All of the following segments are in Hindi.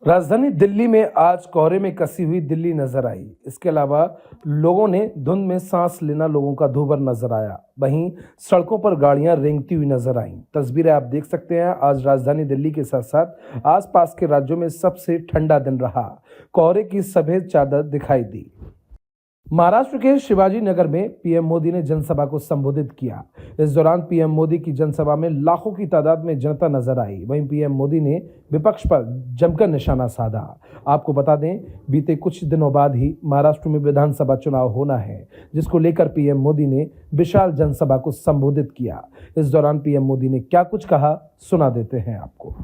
राजधानी दिल्ली में आज कोहरे में कसी हुई दिल्ली नजर आई। इसके अलावा लोगों ने धुंध में सांस लेना लोगों का दूभर नजर आया। वहीं सड़कों पर गाड़ियां रेंगती हुई नजर आईं। तस्वीरें आप देख सकते हैं। आज राजधानी दिल्ली के साथ साथ आसपास के राज्यों में सबसे ठंडा दिन रहा। कोहरे की सफेद चादर दिखाई दी। महाराष्ट्र के शिवाजी नगर में पीएम मोदी ने जनसभा को संबोधित किया। इस दौरान पीएम मोदी की जनसभा में लाखों की तादाद में जनता नजर आई। वहीं पीएम मोदी ने विपक्ष पर जमकर निशाना साधा। आपको बता दें, बीते कुछ दिनों बाद ही महाराष्ट्र में विधानसभा चुनाव होना है, जिसको लेकर पीएम मोदी ने विशाल जनसभा को संबोधित किया। इस दौरान पीएम मोदी ने क्या कुछ कहा, सुना देते हैं आपको।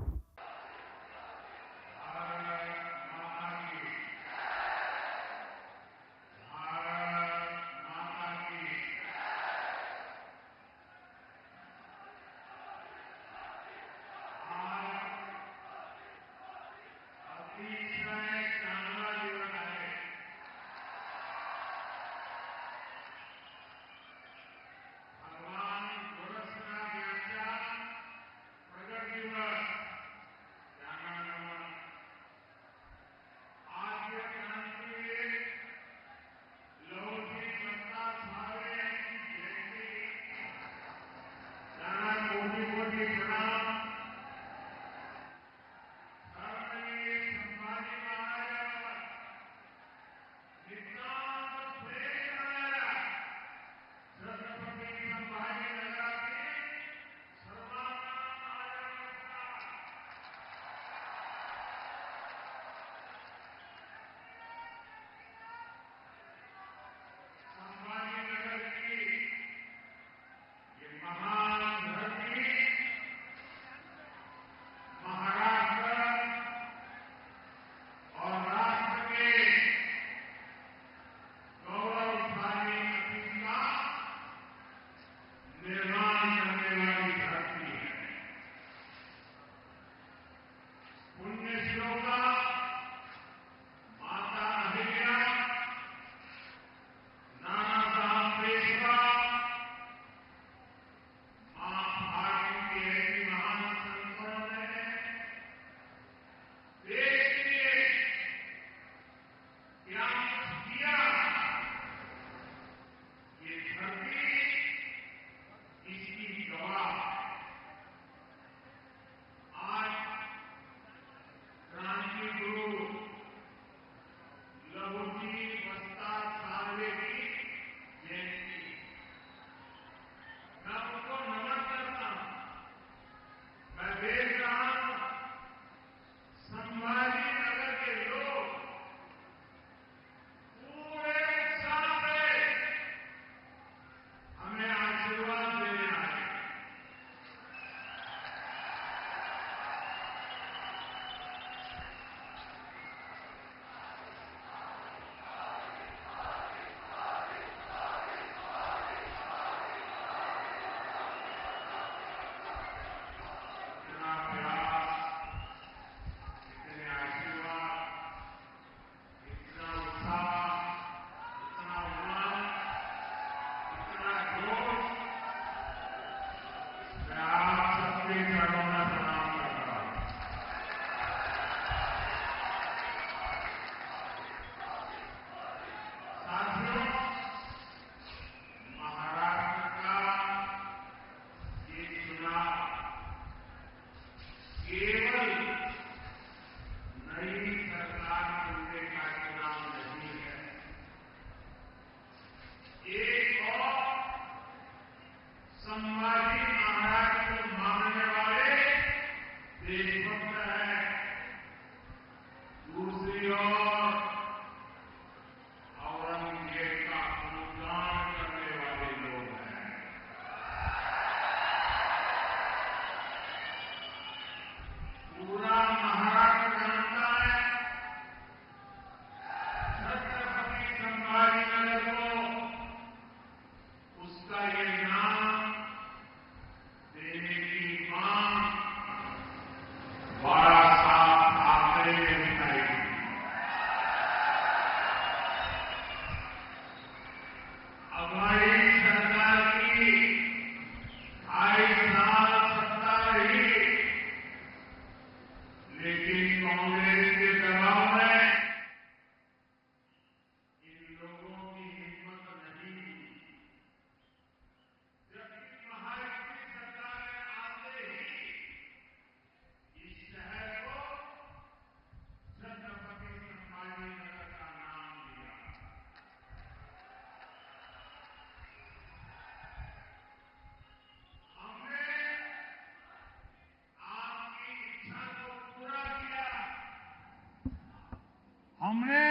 हमने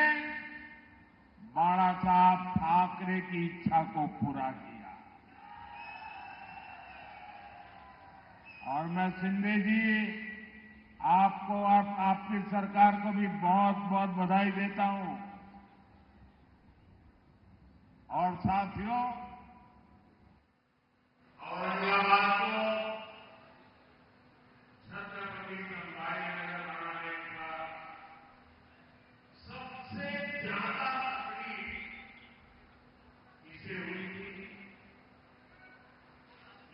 बाला साहब ठाकरे की इच्छा को पूरा किया और मैं शिंदे जी आपको और आपकी सरकार को भी बहुत बहुत बधाई देता हूं। और साथियों, औरंगाबाद को छत्रपति संभाजी नगर बनाने का सबसे ज्यादा तकलीफ इसे हुई थी।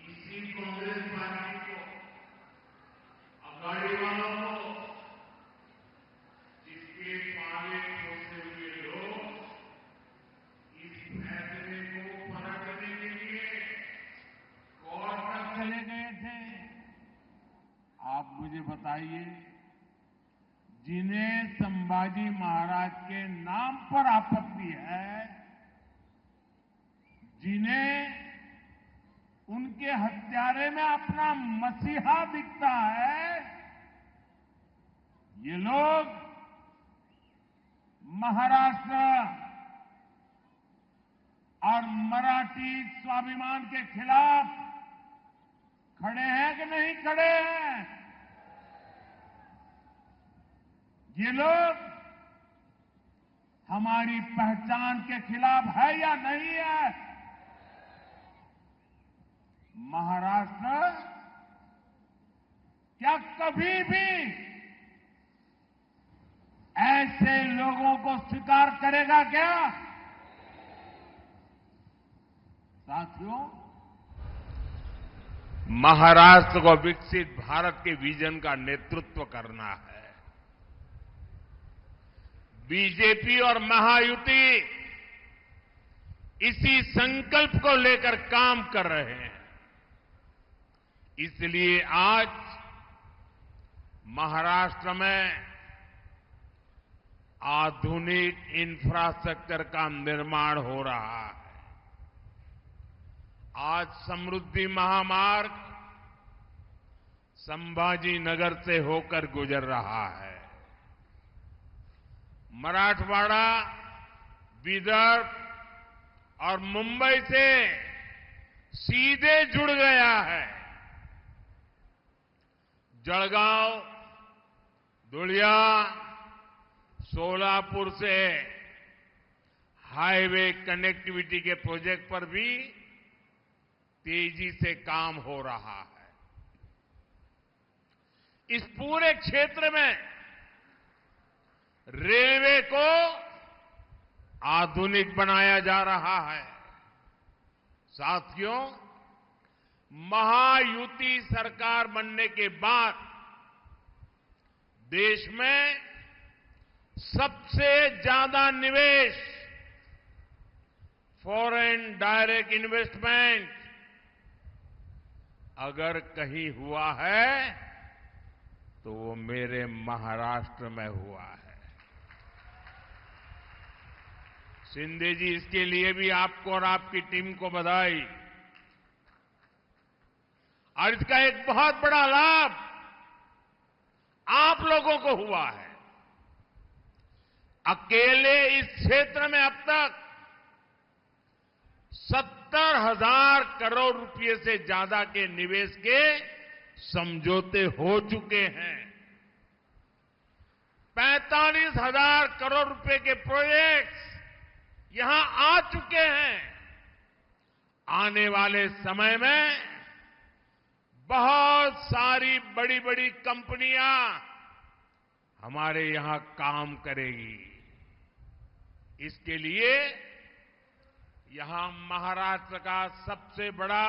इसी कांग्रेस पार्टी को, अगाड़ी वालों को, जिसके पाले पोसे हुए लोग इस फैसले को पलटने के लिए कोर्ट तक चले गए थे। आप मुझे बताइए, जिन्हें संभाजी महाराज के नाम पर आपत्ति है, जिन्हें उनके हत्यारे में अपना मसीहा दिखता है, ये लोग महाराष्ट्र और मराठी स्वाभिमान के खिलाफ खड़े हैं कि नहीं खड़े हैं? ये लोग हमारी पहचान के खिलाफ है या नहीं है? महाराष्ट्र क्या कभी भी ऐसे लोगों को स्वीकार करेगा क्या? साथियों, महाराष्ट्र को विकसित भारत के विजन का नेतृत्व करना है। बीजेपी और महायुति इसी संकल्प को लेकर काम कर रहे हैं। इसलिए आज महाराष्ट्र में आधुनिक इंफ्रास्ट्रक्चर का निर्माण हो रहा है। आज समृद्धि महामार्ग संभाजी नगर से होकर गुजर रहा है। मराठवाड़ा, विदर्भ और मुंबई से सीधे जुड़ गया है। जलगांव, धुलिया, सोलापुर से हाईवे कनेक्टिविटी के प्रोजेक्ट पर भी तेजी से काम हो रहा है। इस पूरे क्षेत्र में रेलवे को आधुनिक बनाया जा रहा है। साथियों, महायुति सरकार बनने के बाद देश में सबसे ज्यादा निवेश, फॉरेन डायरेक्ट इन्वेस्टमेंट अगर कहीं हुआ है तो वो मेरे महाराष्ट्र में हुआ है। शिंदे जी, इसके लिए भी आपको और आपकी टीम को बधाई। और इसका एक बहुत बड़ा लाभ आप लोगों को हुआ है। अकेले इस क्षेत्र में अब तक 70,000 करोड़ रुपए से ज्यादा के निवेश के समझौते हो चुके हैं। 45,000 करोड़ रुपए के प्रोजेक्ट्स यहां आ चुके हैं। आने वाले समय में बहुत सारी बड़ी बड़ी कंपनियां हमारे यहां काम करेगी। इसके लिए यहां महाराष्ट्र का सबसे बड़ा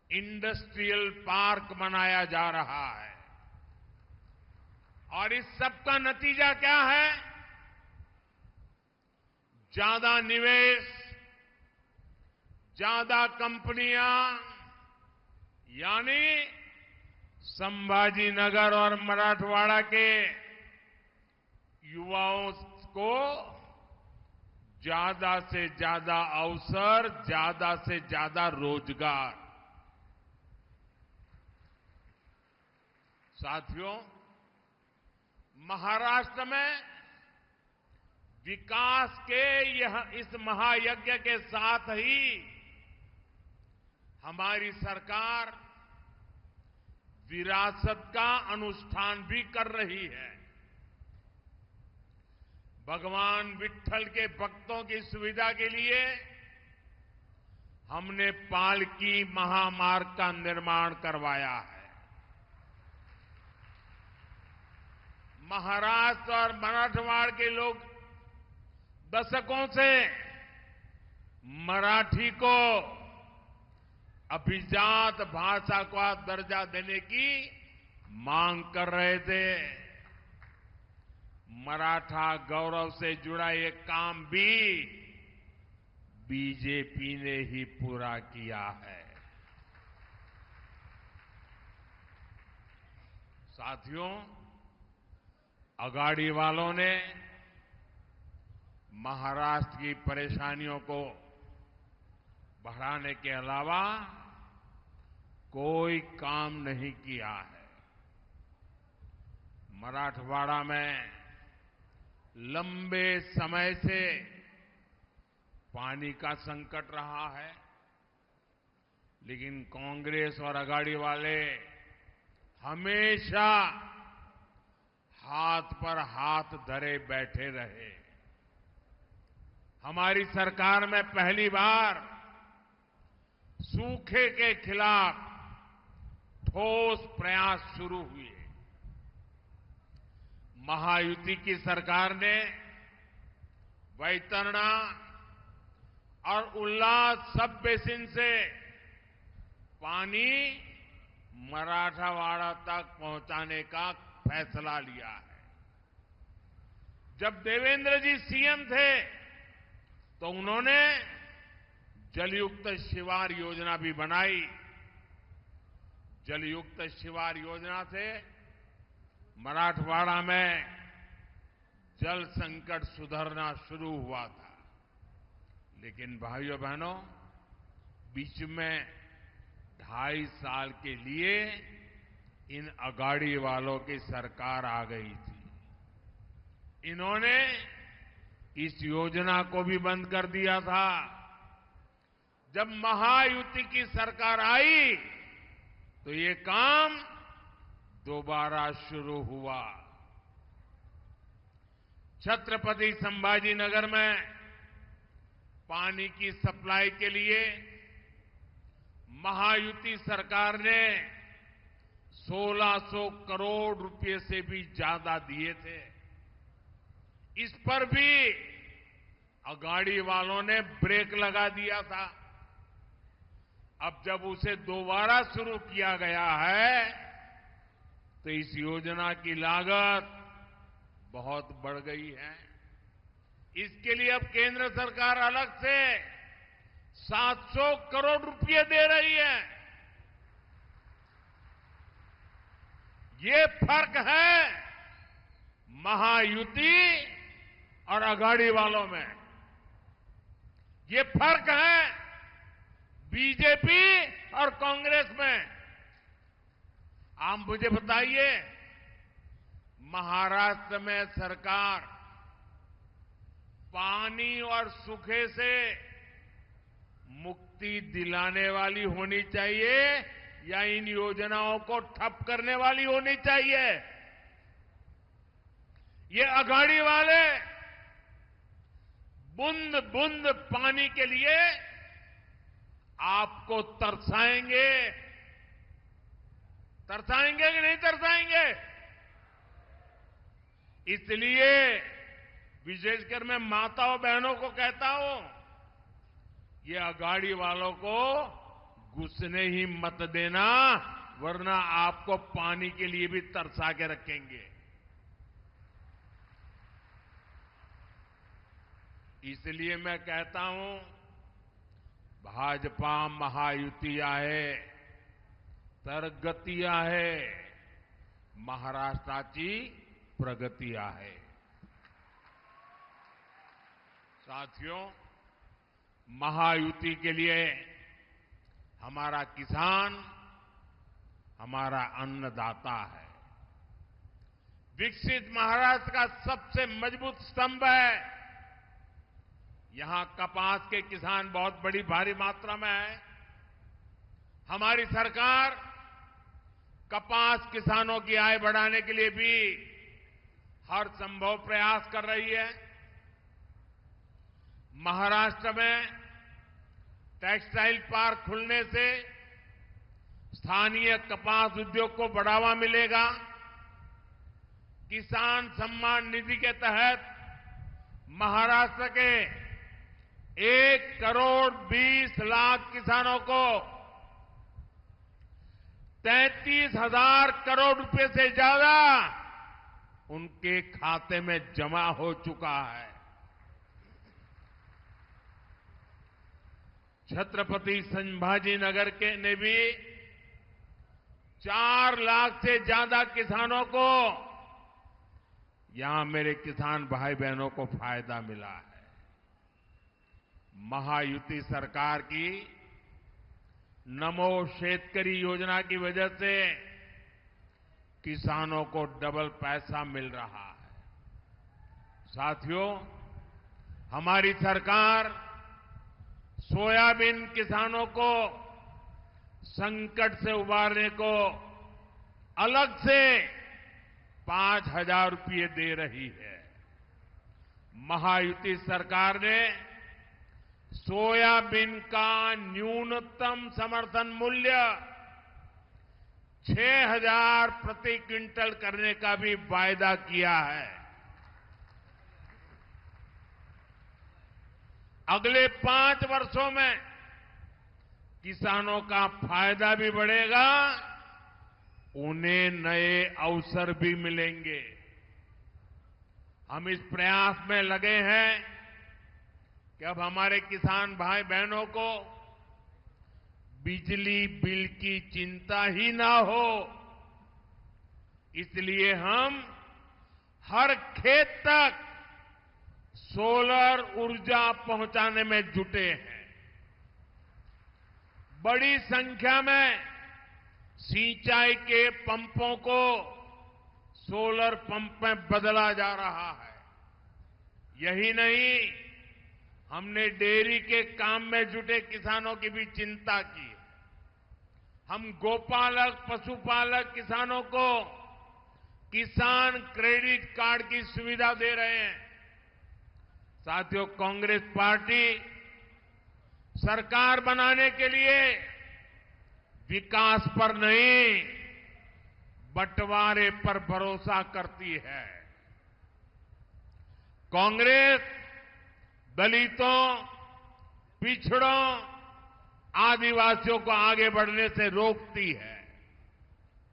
इंडस्ट्रियल पार्क बनाया जा रहा है। और इस सब का नतीजा क्या है? ज्यादा निवेश, ज्यादा कंपनियां, यानी संभाजी नगर और मराठवाड़ा के युवाओं को ज्यादा से ज्यादा अवसर, ज्यादा से ज्यादा रोजगार। साथियों, महाराष्ट्र में विकास के इस महायज्ञ के साथ ही हमारी सरकार विरासत का अनुष्ठान भी कर रही है। भगवान विट्ठल के भक्तों की सुविधा के लिए हमने पालकी महामार्ग का निर्माण करवाया है। महाराष्ट्र और मराठवाड़ के लोग दशकों से मराठी को अभिजात भाषा का दर्जा देने की मांग कर रहे थे। मराठा गौरव से जुड़ा ये काम भी बीजेपी ने ही पूरा किया है। साथियों, अगाड़ी वालों ने महाराष्ट्र की परेशानियों को बढ़ाने के अलावा कोई काम नहीं किया है। मराठवाड़ा में लंबे समय से पानी का संकट रहा है, लेकिन कांग्रेस और अगाड़ी वाले हमेशा हाथ पर हाथ धरे बैठे रहे। हमारी सरकार में पहली बार सूखे के खिलाफ ठोस प्रयास शुरू हुए। महायुति की सरकार ने वैतरणा और उल्लास सब बेसिन से पानी मराठवाड़ा तक पहुंचाने का फैसला लिया है। जब देवेंद्र जी सीएम थे तो उन्होंने जलयुक्त शिवार योजना भी बनाई। जलयुक्त शिवार योजना से मराठवाड़ा में जल संकट सुधरना शुरू हुआ था, लेकिन भाइयों बहनों, बीच में 2.5 साल के लिए इन अगाड़ी वालों की सरकार आ गई थी। इन्होंने इस योजना को भी बंद कर दिया था। जब महायुति की सरकार आई तो ये काम दोबारा शुरू हुआ। छत्रपति संभाजी नगर में पानी की सप्लाई के लिए महायुति सरकार ने 1600 करोड़ रुपए से भी ज्यादा दिए थे। इस पर भी अगाड़ी वालों ने ब्रेक लगा दिया था। अब जब उसे दोबारा शुरू किया गया है तो इस योजना की लागत बहुत बढ़ गई है। इसके लिए अब केंद्र सरकार अलग से 700 करोड़ रुपए दे रही है। ये फर्क है महायुति और अगाड़ी वालों में। ये फर्क है बीजेपी और कांग्रेस में। आप मुझे बताइए, महाराष्ट्र में सरकार पानी और सूखे से मुक्ति दिलाने वाली होनी चाहिए या इन योजनाओं को ठप करने वाली होनी चाहिए? ये अगाड़ी वाले बूंद बूंद पानी के लिए आपको तरसाएंगे। तरसाएंगे कि नहीं तरसाएंगे? इसलिए विशेषकर मैं माताओं बहनों को कहता हूं, ये अगाड़ी वालों को घुसने ही मत देना, वरना आपको पानी के लिए भी तरसा के रखेंगे। इसलिए मैं कहता हूं, भाजपा महायुति आहे तर गती आहे, महाराष्ट्राची प्रगती आहे। साथियों, महायुति के लिए हमारा किसान हमारा अन्नदाता है। विकसित महाराष्ट्र का सबसे मजबूत स्तंभ है यहां कपास के किसान बहुत बड़ी भारी मात्रा में है। हमारी सरकार कपास किसानों की आय बढ़ाने के लिए भी हर संभव प्रयास कर रही है। महाराष्ट्र में टेक्सटाइल पार्क खुलने से स्थानीय कपास उद्योग को बढ़ावा मिलेगा। किसान सम्मान निधि के तहत महाराष्ट्र के 1,20,00,000 किसानों को 33,000 करोड़ रुपए से ज्यादा उनके खाते में जमा हो चुका है। छत्रपति संभाजीनगर के ने भी 4 लाख से ज्यादा किसानों को यहां मेरे किसान भाई बहनों को फायदा मिला है। महायुति सरकार की नमो शेतकरी योजना की वजह से किसानों को डबल पैसा मिल रहा है। साथियों, हमारी सरकार सोयाबीन किसानों को संकट से उबारने को अलग से 5,000 रुपये दे रही है। महायुति सरकार ने सोयाबीन का न्यूनतम समर्थन मूल्य 6,000 प्रति क्विंटल करने का भी वायदा किया है। अगले 5 वर्षों में किसानों का फायदा भी बढ़ेगा, उन्हें नए अवसर भी मिलेंगे। हम इस प्रयास में लगे हैं कि अब हमारे किसान भाई बहनों को बिजली बिल की चिंता ही ना हो, इसलिए हम हर खेत तक सोलर ऊर्जा पहुंचाने में जुटे हैं। बड़ी संख्या में सिंचाई के पंपों को सोलर पंप में बदला जा रहा है। यही नहीं, हमने डेयरी के काम में जुटे किसानों की भी चिंता की। हम गोपालक, पशुपालक किसानों को किसान क्रेडिट कार्ड की सुविधा दे रहे हैं। साथियों, कांग्रेस पार्टी सरकार बनाने के लिए विकास पर नहीं, बंटवारे पर भरोसा करती है। कांग्रेस दलितों, पिछड़ों, आदिवासियों को आगे बढ़ने से रोकती है,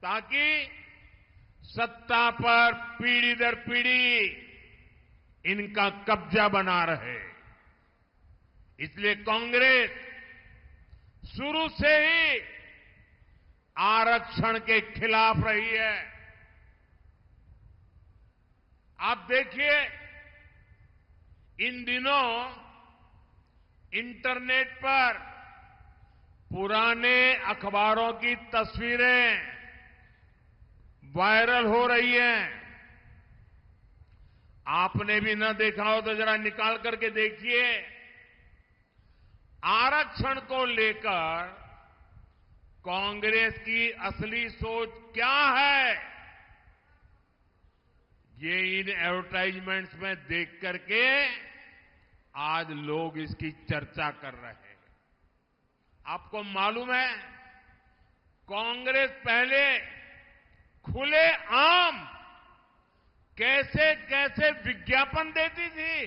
ताकि सत्ता पर पीढ़ी दर पीढ़ी इनका कब्जा बना रहे। इसलिए कांग्रेस शुरू से ही आरक्षण के खिलाफ रही है। आप देखिए, इन दिनों इंटरनेट पर पुराने अखबारों की तस्वीरें वायरल हो रही हैं। आपने भी न देखा हो तो जरा निकाल करके देखिए। आरक्षण को लेकर कांग्रेस की असली सोच क्या है, ये इन एडवर्टाइजमेंट्स में देख करके आज लोग इसकी चर्चा कर रहे हैं। आपको मालूम है, कांग्रेस पहले खुले आम कैसे कैसे विज्ञापन देती थी।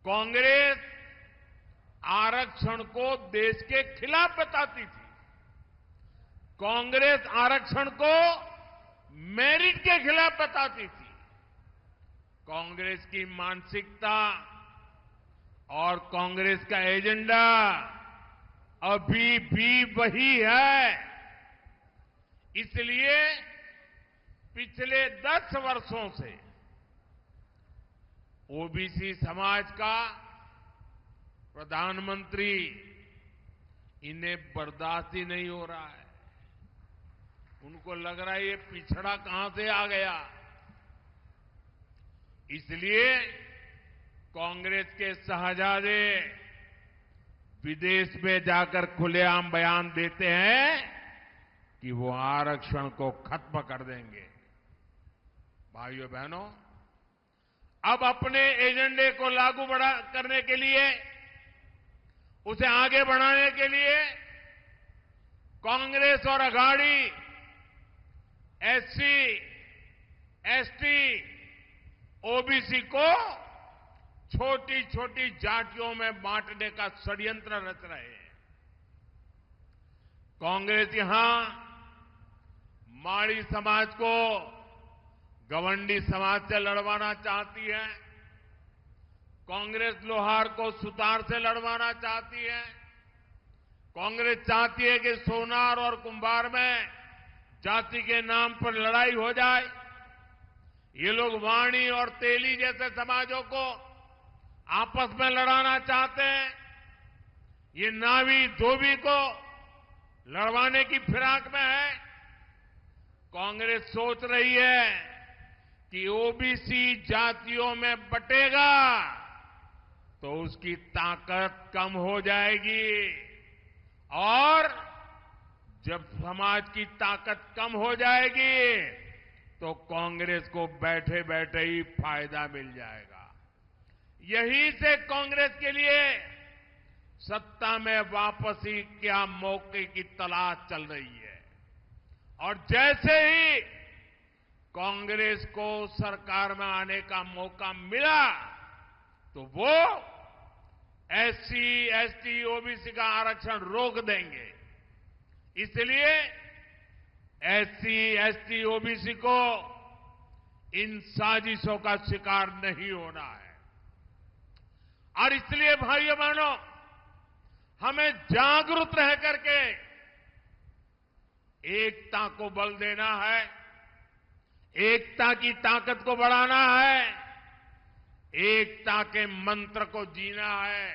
कांग्रेस आरक्षण को देश के खिलाफ बताती थी। कांग्रेस आरक्षण को मेरिट के खिलाफ बताती थी। कांग्रेस की मानसिकता और कांग्रेस का एजेंडा अभी भी वही है। इसलिए पिछले 10 वर्षों से ओबीसी समाज का प्रधानमंत्री इन्हें बर्दाश्त ही नहीं हो रहा है। उनको लग रहा है ये पिछड़ा कहां से आ गया। इसलिए कांग्रेस के शहजादे विदेश में जाकर खुलेआम बयान देते हैं कि वो आरक्षण को खत्म कर देंगे। भाइयों बहनों, अब अपने एजेंडे को लागू करने के लिए, उसे आगे बढ़ाने के लिए कांग्रेस और अघाड़ी एससी, एसटी, ओबीसी को छोटी छोटी जातियों में बांटने का षड्यंत्र रच रहे हैं। कांग्रेस यहां माड़ी समाज को गवंडी समाज से लड़वाना चाहती है। कांग्रेस लोहार को सुतार से लड़वाना चाहती है। कांग्रेस चाहती है कि सोनार और कुंभार में जाति के नाम पर लड़ाई हो जाए। ये लोग वाणी और तेली जैसे समाजों को आपस में लड़ाना चाहते हैं। ये नावी धोबी को लड़वाने की फिराक में है। कांग्रेस सोच रही है कि ओबीसी जातियों में बटेगा तो उसकी ताकत कम हो जाएगी, और जब समाज की ताकत कम हो जाएगी तो कांग्रेस को बैठे बैठे ही फायदा मिल जाएगा। यही से कांग्रेस के लिए सत्ता में वापसी क्या मौके की तलाश चल रही है। और जैसे ही कांग्रेस को सरकार में आने का मौका मिला तो वो एससी, एसटी, ओबीसी का आरक्षण रोक देंगे। इसलिए एससी, एसटी, ओबीसी को इन साजिशों का शिकार नहीं होना है। और इसलिए भाइयों बहनों, हमें जागरूक रह करके एकता को बल देना है, एकता की ताकत को बढ़ाना है, एकता के मंत्र को जीना है।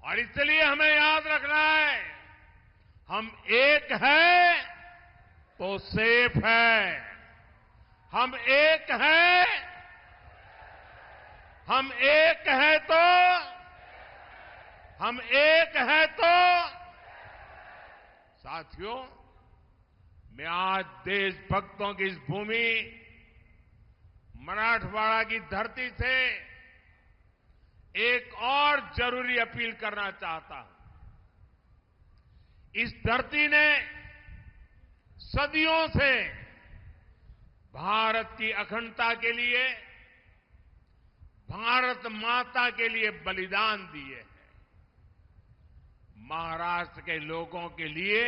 और इसलिए हमें याद रखना है, हम एक हैं तो सेफ है। हम एक हैं, हम एक हैं तो, हम एक हैं तो। साथियों, मैं आज देशभक्तों की इस भूमि मराठवाड़ा की धरती से एक और जरूरी अपील करना चाहता हूं। इस धरती ने सदियों से भारत की अखंडता के लिए, भारत माता के लिए बलिदान दिए हैं। महाराष्ट्र के लोगों के लिए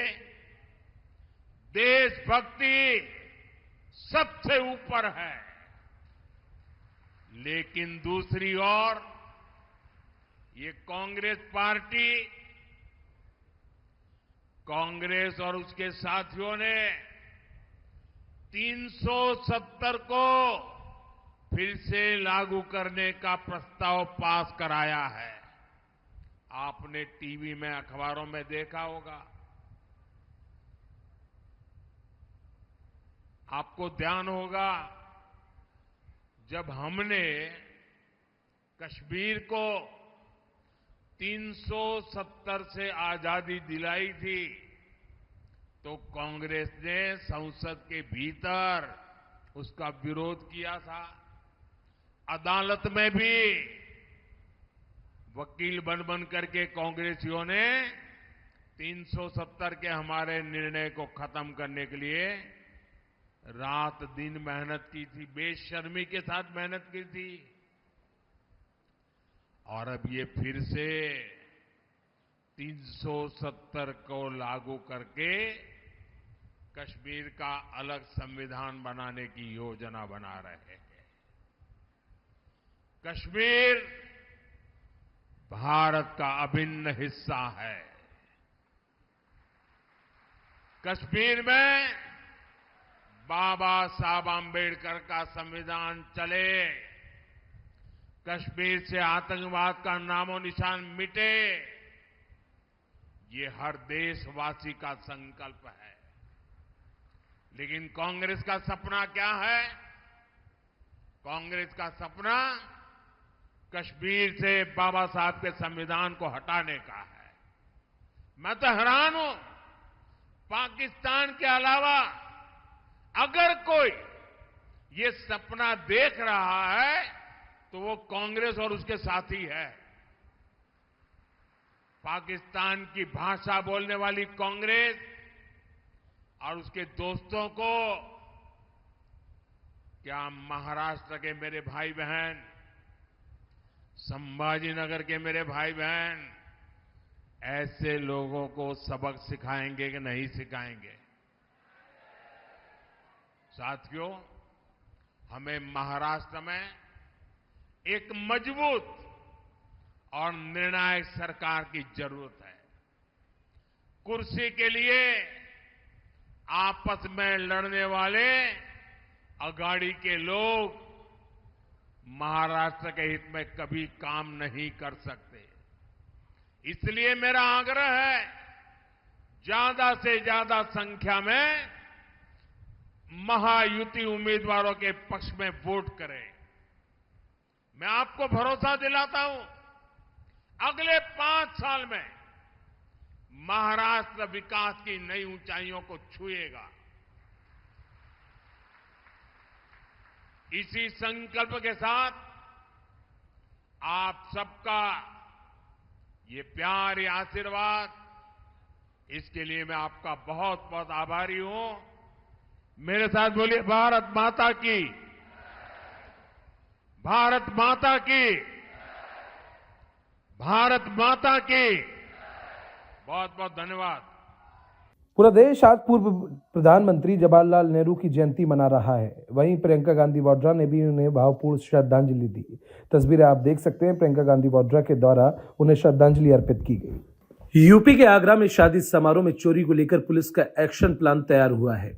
देशभक्ति सबसे ऊपर है। लेकिन दूसरी ओर ये कांग्रेस पार्टी, कांग्रेस और उसके साथियों ने 370 को फिर से लागू करने का प्रस्ताव पास कराया है। आपने टीवी में, अखबारों में देखा होगा। आपको ध्यान होगा, जब हमने कश्मीर को 370 से आजादी दिलाई थी तो कांग्रेस ने संसद के भीतर उसका विरोध किया था। अदालत में भी वकील बन करके कांग्रेसियों ने 370 के हमारे निर्णय को खत्म करने के लिए रात दिन मेहनत की थी, बेशर्मी के साथ मेहनत की थी। और अब ये फिर से 370 को लागू करके कश्मीर का अलग संविधान बनाने की योजना बना रहे हैं। कश्मीर भारत का अभिन्न हिस्सा है। कश्मीर में बाबा साहब आंबेडकर का संविधान चले, कश्मीर से आतंकवाद का नामो निशान मिटे, ये हर देशवासी का संकल्प है। लेकिन कांग्रेस का सपना क्या है? कांग्रेस का सपना कश्मीर से बाबा साहब के संविधान को हटाने का है। मैं तो हैरान हूं, पाकिस्तान के अलावा अगर कोई ये सपना देख रहा है तो वो कांग्रेस और उसके साथी है। पाकिस्तान की भाषा बोलने वाली कांग्रेस और उसके दोस्तों को क्या महाराष्ट्र के मेरे भाई बहन, संभाजीनगर के मेरे भाई बहन ऐसे लोगों को सबक सिखाएंगे कि नहीं सिखाएंगे? साथियों, हमें महाराष्ट्र में एक मजबूत और निर्णायक सरकार की जरूरत है। कुर्सी के लिए आपस में लड़ने वाले अगाड़ी के लोग महाराष्ट्र के हित में कभी काम नहीं कर सकते। इसलिए मेरा आग्रह है, ज्यादा से ज्यादा संख्या में महायुति उम्मीदवारों के पक्ष में वोट करें। मैं आपको भरोसा दिलाता हूं, अगले 5 साल में महाराष्ट्र विकास की नई ऊंचाइयों को छुएगा। इसी संकल्प के साथ आप सबका ये प्यार, ये आशीर्वाद, इसके लिए मैं आपका बहुत बहुत आभारी हूं। मेरे साथ बोलिए, भारत माता की, भारत माता की, भारत माता की। बहुत बहुत धन्यवाद। पूरा देश आज पूर्व प्रधानमंत्री जवाहरलाल नेहरू की जयंती मना रहा है। वहीं प्रियंका गांधी वाड्रा ने भी उन्हें भावपूर्ण श्रद्धांजलि दी। तस्वीरें आप देख सकते हैं, प्रियंका गांधी वाड्रा के द्वारा उन्हें श्रद्धांजलि अर्पित की गई। यूपी के आगरा में शादी समारोह में चोरी को लेकर पुलिस का एक्शन प्लान तैयार हुआ है।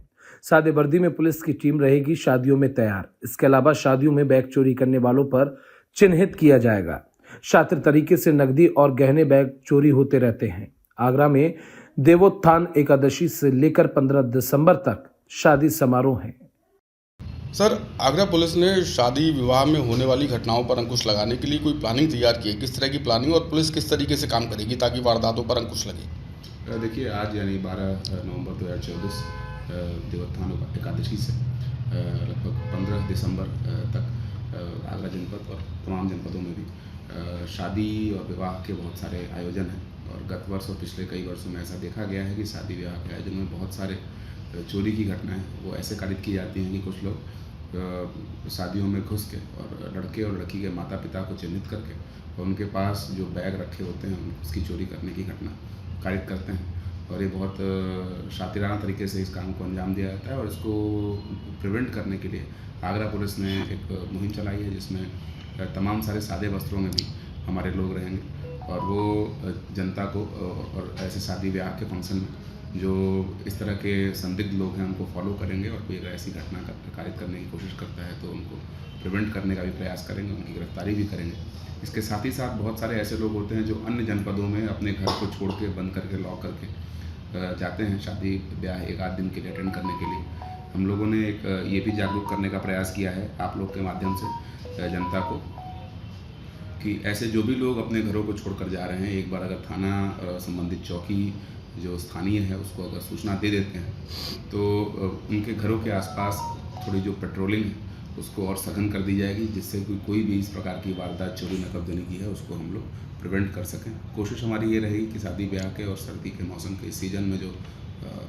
सादे वर्दी में पुलिस की टीम रहेगी शादियों में तैयार। इसके अलावा शादियों में बैग चोरी करने वालों पर चिन्हित किया जाएगा। शातिर तरीके से नकदी और गहने बैग चोरी होते रहते हैं। आगरा में देवोत्थान एकादशी से लेकर 15 दिसंबर तक शादी समारोह हैं। सर, आगरा पुलिस ने शादी विवाह में होने वाली घटनाओं पर अंकुश लगाने के लिए कोई प्लानिंग तैयार की है? किस तरह की प्लानिंग और पुलिस किस तरीके से काम करेगी ताकि वारदातों पर अंकुश लगे? देखिए, आज यानी 12 नवंबर 2024 देवोत्थान एकादशी से लगभग 15 दिसंबर तक आगरा जनपद और तमाम जनपदों में भी शादी और विवाह के बहुत सारे आयोजन हैं। और गत वर्ष और पिछले कई वर्षों में ऐसा देखा गया है कि शादी विवाह के आयोजन में बहुत सारे चोरी की घटनाएं वो ऐसे कारित की जाती हैं कि कुछ लोग शादियों में घुस के और लड़के और लड़की के माता पिता को चिन्हित करके और उनके पास जो बैग रखे होते हैं उसकी चोरी करने की घटना कारित करते हैं। और ये बहुत शातिराना तरीके से इस काम को अंजाम दिया जाता है। और इसको प्रिवेंट करने के लिए आगरा पुलिस ने एक मुहिम चलाई है, जिसमें तमाम सारे सादे वस्त्रों में भी हमारे लोग रहेंगे और वो जनता को और ऐसे शादी ब्याह के फंक्शन में जो इस तरह के संदिग्ध लोग हैं उनको फॉलो करेंगे और कोई अगर ऐसी घटना कारित करने की कोशिश करता है तो उनको प्रिवेंट करने का भी प्रयास करेंगे, उनकी गिरफ्तारी भी करेंगे। इसके साथ ही साथ बहुत सारे ऐसे लोग होते हैं जो अन्य जनपदों में अपने घर को छोड़ के, बंद करके, लॉक करके जाते हैं शादी ब्याह एक आध दिन के लिए अटेंड करने के लिए। हम लोगों ने एक ये भी जागरूक करने का प्रयास किया है आप लोग के माध्यम से जनता को कि ऐसे जो भी लोग अपने घरों को छोड़कर जा रहे हैं, एक बार अगर थाना संबंधित चौकी जो स्थानीय है उसको अगर सूचना दे देते हैं तो उनके घरों के आसपास थोड़ी जो पेट्रोलिंग है उसको और सघन कर दी जाएगी, जिससे कोई भी इस प्रकार की वारदात चोरी नकबजनी की है उसको हम लोग प्रिवेंट कर सकें। कोशिश हमारी ये रहेगी कि शादी ब्याह के और सर्दी के मौसम के सीजन में जो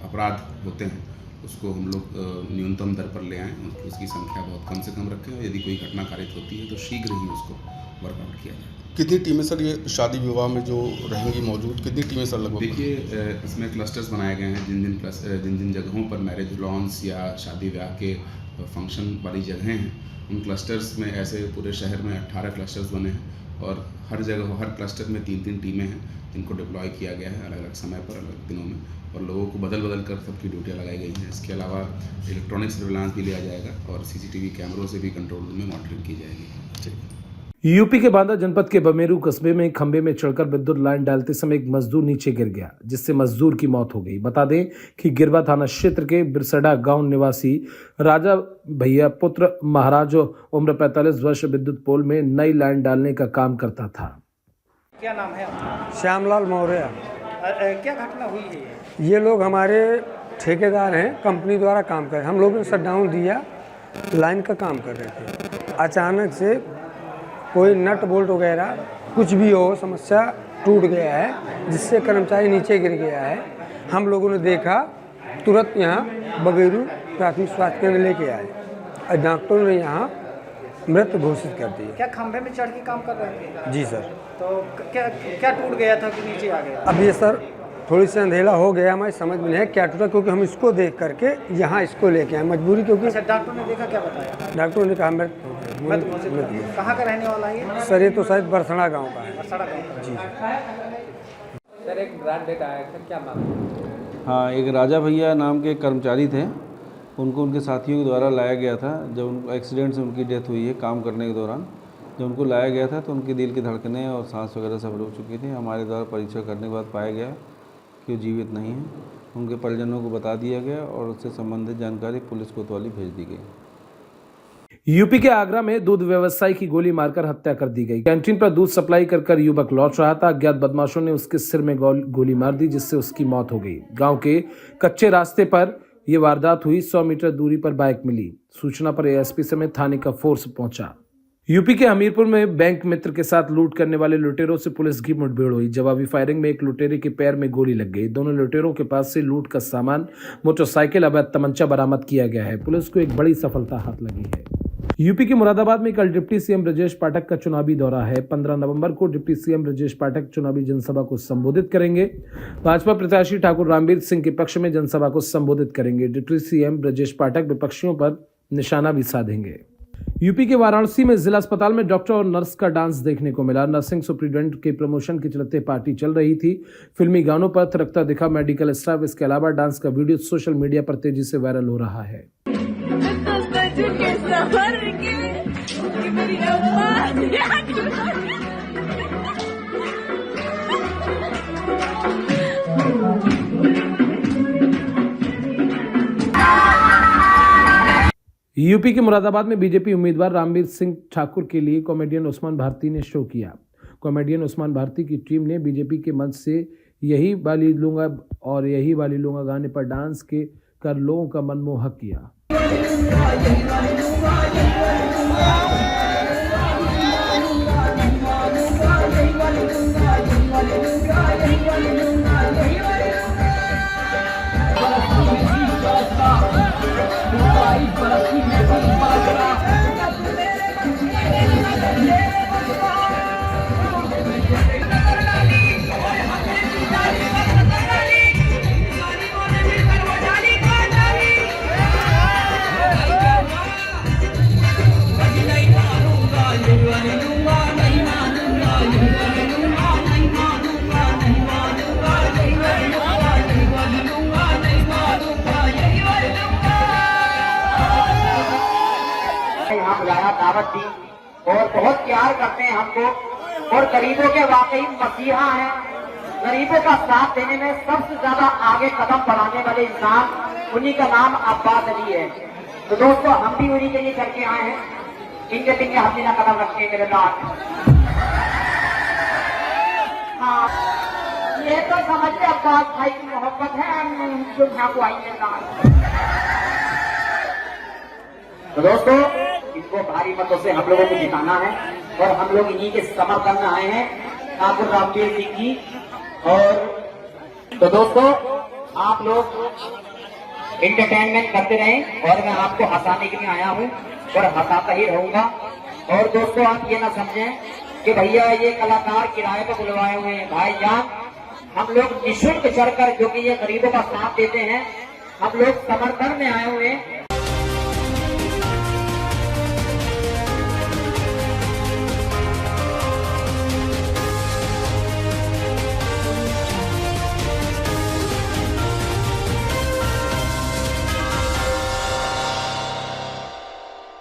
अपराध होते हैं उसको हम लोग न्यूनतम दर पर ले आएँ, उसकी संख्या बहुत कम से कम रखें और यदि कोई घटना कारित होती है तो शीघ्र ही उसको वर्कआउट किया जाए। कितनी टीमें सर ये शादी विवाह में जो रहेंगी मौजूद, कितनी टीमें सर लगभग? देखिए, इसमें क्लस्टर्स बनाए गए हैं। जिन जिन जगहों पर मैरिज लॉन्स या शादी ब्याह के फंक्शन वाली जगहें हैं उन क्लस्टर्स में ऐसे पूरे शहर में 18 क्लस्टर्स बने हैं और हर जगह हर क्लस्टर में 3-3 टीमें हैं जिनको डिप्लॉय किया गया है अलग अलग समय पर, अलग दिनों में, और लोगों को बदल बदल कर सबकी ड्यूटियाँ लगाई गई हैं। इसके अलावा इलेक्ट्रॉनिक सर्विलांस भी लिया जाएगा और CCTV कैमरों से भी कंट्रोल रूम में मॉनिटरिंग की जाएगी। यूपी के बांदा जनपद के बमेरू कस्बे में खंबे में चढ़कर विद्युत लाइन डालते समय एक मजदूर नीचे गिर गया, जिससे मजदूर की मौत हो गई। बता दें कि गिरवा थाना क्षेत्र के बिरसडा गांव निवासी राजा भैया पुत्र महाराज उम्र 45 वर्ष विद्युत पोल में नई लाइन डालने का काम करता था। क्या नाम है आपका? श्यामलाल मौर्य। क्या घटना हुई है? ये लोग हमारे ठेकेदार हैं, कंपनी द्वारा काम कर रहे हैं। हम लोगों ने शटडाउन दिया, लाइन का काम कर रहे थे। अचानक से कोई नट बोल्ट वगैरह कुछ भी हो, समस्या टूट गया है, जिससे कर्मचारी नीचे गिर गया है। हम लोगों ने देखा, तुरंत यहाँ बगेरू प्राथमिक स्वास्थ्य केंद्र लेके आए और डॉक्टरों ने यहाँ मृत घोषित कर दिया। क्या खंभे में चढ़ के काम कर रहे थे? जी सर। तो क्या क्या टूट गया था कि नीचे आ गया? अब ये सर थोड़ी सी अंधेला हो गया, हमारी समझ में नहीं है क्या टूटा, क्योंकि हम इसको देख करके यहाँ इसको लेके आए मजबूरी, क्योंकि अच्छा, डॉक्टर ने देखा, क्या बताया? डॉक्टरों ने कहा मृत हो गया। मृत घोषित कर दिया। कहाँ का रहने वाला है ये? सर ये तो शायद बरसड़ा गांव का है। बरसड़ा गाँव का। जी सर एक ब्रांड डेट आया था, क्या मामला? हाँ, एक राजा भैया नाम के कर्मचारी थे, उनको उनके साथियों के द्वारा लाया गया था। जब उनको एक्सीडेंट से उनकी डेथ हुई है काम करने के दौरान, जब उनको लाया गया था तो उनके दिल की धड़कनें और सांस वगैरह सब रुक चुकी थी। हमारे द्वारा परीक्षण करने के बाद पाया गया कि वो जीवित नहीं है। उनके परिजनों को बता दिया गया और उससे संबंधित जानकारी पुलिस कोतवाली भेज दी गई। यूपी के आगरा में दूध व्यवसायी की गोली मारकर हत्या कर दी गई। कैंटीन पर दूध सप्लाई कर युवक लौट रहा था। अज्ञात बदमाशों ने उसके सिर में गोली मार दी, जिससे उसकी मौत हो गई। गांव के कच्चे रास्ते पर यह वारदात हुई। 100 मीटर दूरी पर बाइक मिली। सूचना पर एएसपी समेत थाने का फोर्स पहुंचा। यूपी के हमीरपुर में बैंक मित्र के साथ लूट करने वाले लुटेरों से पुलिस की मुठभेड़ हुई। जवाबी फायरिंग में एक लुटेरे के पैर में गोली लग गई। दोनों लुटेरों के पास से लूट का सामान, मोटरसाइकिल, अवैध तमंचा बरामद किया गया है। पुलिस को एक बड़ी सफलता हाथ लगी है। यूपी के मुरादाबाद में कल डिप्टी सीएम ब्रजेश पाठक का चुनावी दौरा है। 15 नवंबर को डिप्टी सीएम ब्रजेश पाठक चुनावी जनसभा को संबोधित करेंगे। भाजपा प्रत्याशी ठाकुर रामवीर सिंह के पक्ष में जनसभा को संबोधित करेंगे। डिप्टी सीएम ब्रजेश पाठक विपक्षियों पर निशाना भी साधेंगे। यूपी के वाराणसी में जिला अस्पताल में डॉक्टर और नर्स का डांस देखने को मिला। नर्सिंग सुप्रिटेंडेंट के प्रमोशन के चलते पार्टी चल रही थी। फिल्मी गानों पर थिरकता दिखा मेडिकल स्टाफ। इसके अलावा डांस का वीडियो सोशल मीडिया पर तेजी से वायरल हो रहा है। यूपी के मुरादाबाद में बीजेपी उम्मीदवार रामवीर सिंह ठाकुर के लिए कॉमेडियन उस्मान भारती ने शो किया। कॉमेडियन उस्मान भारती की टीम ने बीजेपी के मंच से यही वाली लूंगा और यही वाली लूंगा गाने पर डांस कर लोगों का मन मोहक किया। यहाँ बुलाया, दावत दी और बहुत प्यार करते हैं हमको और गरीबों के वाकई मसीहा हैं। गरीबों का साथ देने में सबसे ज्यादा आगे कदम बढ़ाने वाले इंसान, उन्हीं का नाम अब्बास अली है। तो दोस्तों, हम भी उन्हीं के लिए करके आए हैं। इनके पिंगे हम बिना कदम रखे मेरे साथ। हाँ, ये तो समझते अब्बास भाई की मोहब्बत है जो यहाँ को आई मेरे साथ। तो दोस्तों, इनको भारी मतों से हम लोगों को जिताना है और हम लोग इन्हीं के समर्थन में आए हैं, ठाकुर रामवीर सिंह की। और तो दोस्तों, आप लोग एंटरटेनमेंट करते रहें और मैं आपको हंसाने के लिए आया हूं और हंसाता ही रहूंगा। और दोस्तों, आप ये ना समझें कि भैया ये कलाकार किराए पर बुलवाए हुए हैं। भाईजान, हम लोग निःशुल्क चढ़कर, जो कि ये गरीबों का साथ देते हैं, हम लोग समर्थन में आए हुए हैं